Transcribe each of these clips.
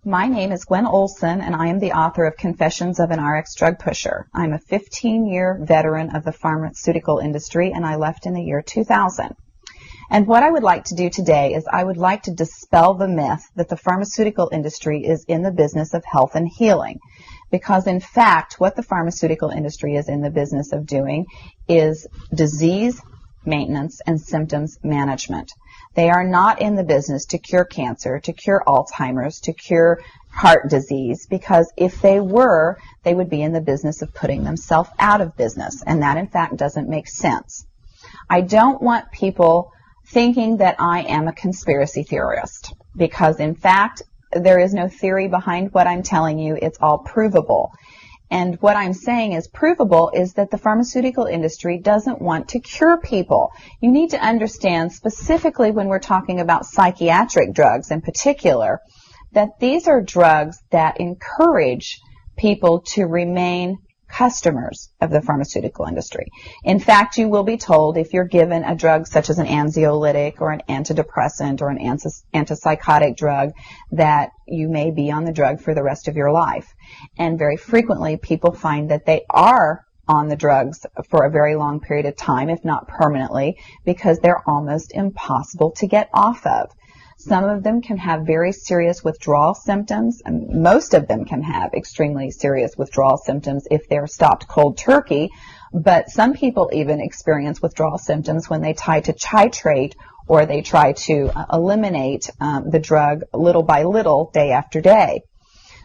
My name is Gwen Olson, and I am the author of Confessions of an RX Drug Pusher. I'm a 15-year veteran of the pharmaceutical industry, and I left in the year 2000. And what I would like to do today is I would like to dispel the myth that the pharmaceutical industry is in the business of health and healing. Because in fact, what the pharmaceutical industry is in the business of doing is disease maintenance and symptoms management. They are not in the business to cure cancer, to cure Alzheimer's, to cure heart disease, because if they were, they would be in the business of putting themselves out of business, and that in fact doesn't make sense. I don't want people thinking that I am a conspiracy theorist, because in fact there is no theory behind what I'm telling you. It's all provable. And what I'm saying is provable is that the pharmaceutical industry doesn't want to cure people. You need to understand, specifically when we're talking about psychiatric drugs in particular, that these are drugs that encourage people to remain customers of the pharmaceutical industry. In fact, you will be told if you're given a drug such as an anxiolytic or an antidepressant or an antipsychotic drug that you may be on the drug for the rest of your life. And very frequently people find that they are on the drugs for a very long period of time, if not permanently, because they're almost impossible to get off of. Some of them can have very serious withdrawal symptoms, and most of them can have extremely serious withdrawal symptoms if they're stopped cold turkey, but some people even experience withdrawal symptoms when they try to titrate or they try to eliminate the drug little by little, day after day.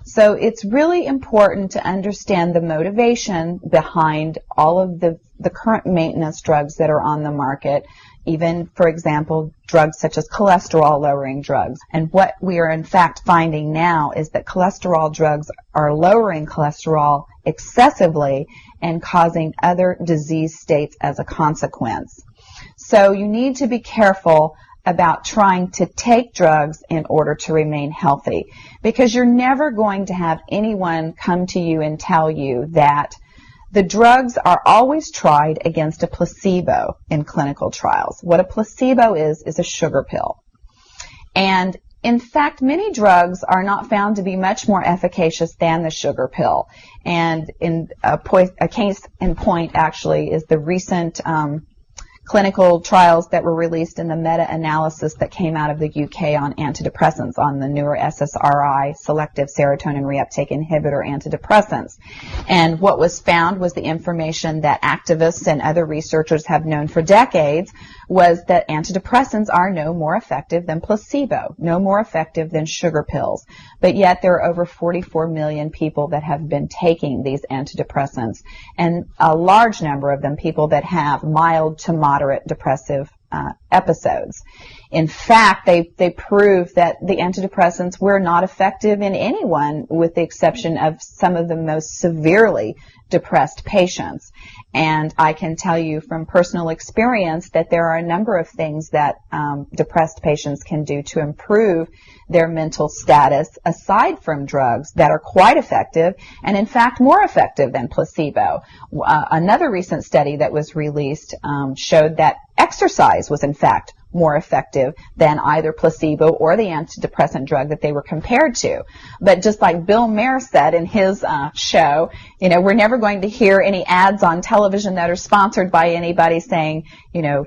So it's really important to understand the motivation behind all of the current maintenance drugs that are on the market, even, for example, drugs such as cholesterol-lowering drugs. And what we are in fact finding now is that cholesterol drugs are lowering cholesterol excessively and causing other disease states as a consequence. So you need to be careful about trying to take drugs in order to remain healthy, because you're never going to have anyone come to you and tell you that the drugs are always tried against a placebo in clinical trials. What a placebo is a sugar pill. And in fact, many drugs are not found to be much more efficacious than the sugar pill. And in a case in point actually is the recent clinical trials that were released in the meta-analysis that came out of the UK on antidepressants, on the newer SSRI, selective serotonin reuptake inhibitor antidepressants. And what was found was the information that activists and other researchers have known for decades, was that antidepressants are no more effective than placebo, no more effective than sugar pills. But yet there are over 44 million people that have been taking these antidepressants, and a large number of them people that have mild to moderate depressive episodes. In fact, they prove that the antidepressants were not effective in anyone with the exception of some of the most severely depressed patients. And I can tell you from personal experience that there are a number of things that depressed patients can do to improve their mental status aside from drugs that are quite effective and in fact more effective than placebo. Another recent study that was released showed that exercise was in fact more effective than either placebo or the antidepressant drug that they were compared to. But just like Bill Maher said in his show, you know, we're never going to hear any ads on television that are sponsored by anybody saying, you know,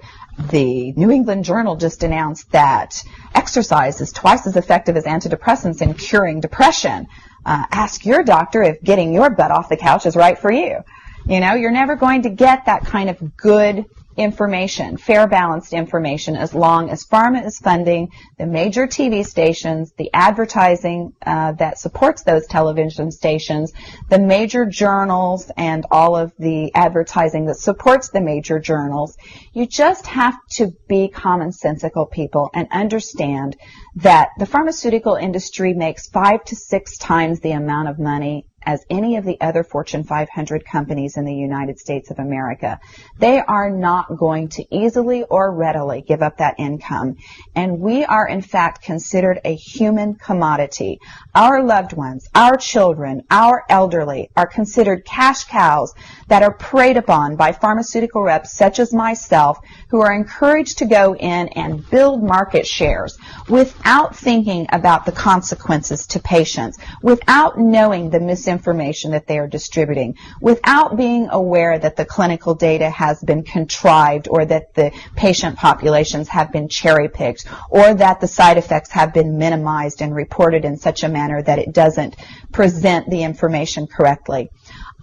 the New England Journal just announced that exercise is twice as effective as antidepressants in curing depression. Ask your doctor if getting your butt off the couch is right for you. You know, you're never going to get that kind of good information, fair, balanced information, as long as pharma is funding the major TV stations, the advertising that supports those television stations, the major journals, and all of the advertising that supports the major journals. You just have to be commonsensical people and understand that the pharmaceutical industry makes 5 to 6 times the amount of money as any of the other Fortune 500 companies in the United States of America. They are not going to easily or readily give up that income. And we are, in fact, considered a human commodity. Our loved ones, our children, our elderly are considered cash cows that are preyed upon by pharmaceutical reps such as myself, who are encouraged to go in and build market shares without thinking about the consequences to patients, without knowing the misinformation that they are distributing, without being aware that the clinical data has been contrived, or that the patient populations have been cherry-picked, or that the side effects have been minimized and reported in such a manner that it doesn't present the information correctly.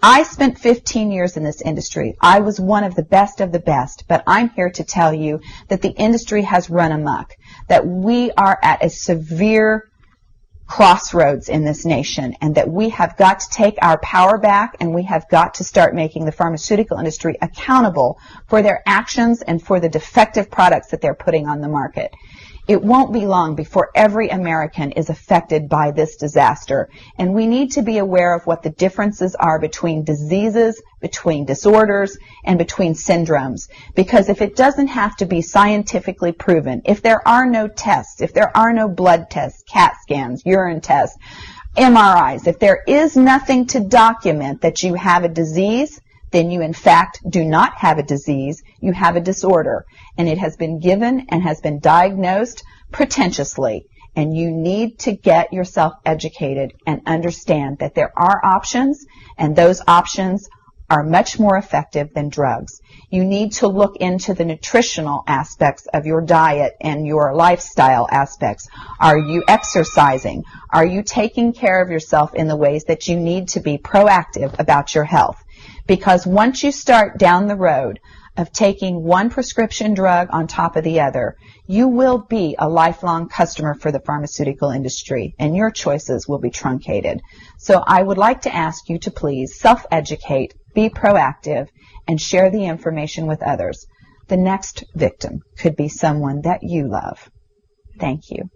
I spent 15 years in this industry. I was one of the best, but I'm here to tell you that the industry has run amok, that we are at a severe crossroads in this nation, and that we have got to take our power back, and we have got to start making the pharmaceutical industry accountable for their actions and for the defective products that they're putting on the market. It won't be long before every American is affected by this disaster, and we need to be aware of what the differences are between diseases, between disorders, and between syndromes. Because if it doesn't have to be scientifically proven, if there are no tests, if there are no blood tests, CAT scans, urine tests, MRIs, if there is nothing to document that you have a disease, then you in fact do not have a disease, you have a disorder. And it has been given and has been diagnosed pretentiously. And you need to get yourself educated and understand that there are options, and those options are much more effective than drugs. You need to look into the nutritional aspects of your diet and your lifestyle aspects. Are you exercising? Are you taking care of yourself in the ways that you need to be proactive about your health? Because once you start down the road of taking one prescription drug on top of the other, you will be a lifelong customer for the pharmaceutical industry, and your choices will be truncated. So I would like to ask you to please self-educate, be proactive, and share the information with others. The next victim could be someone that you love. Thank you.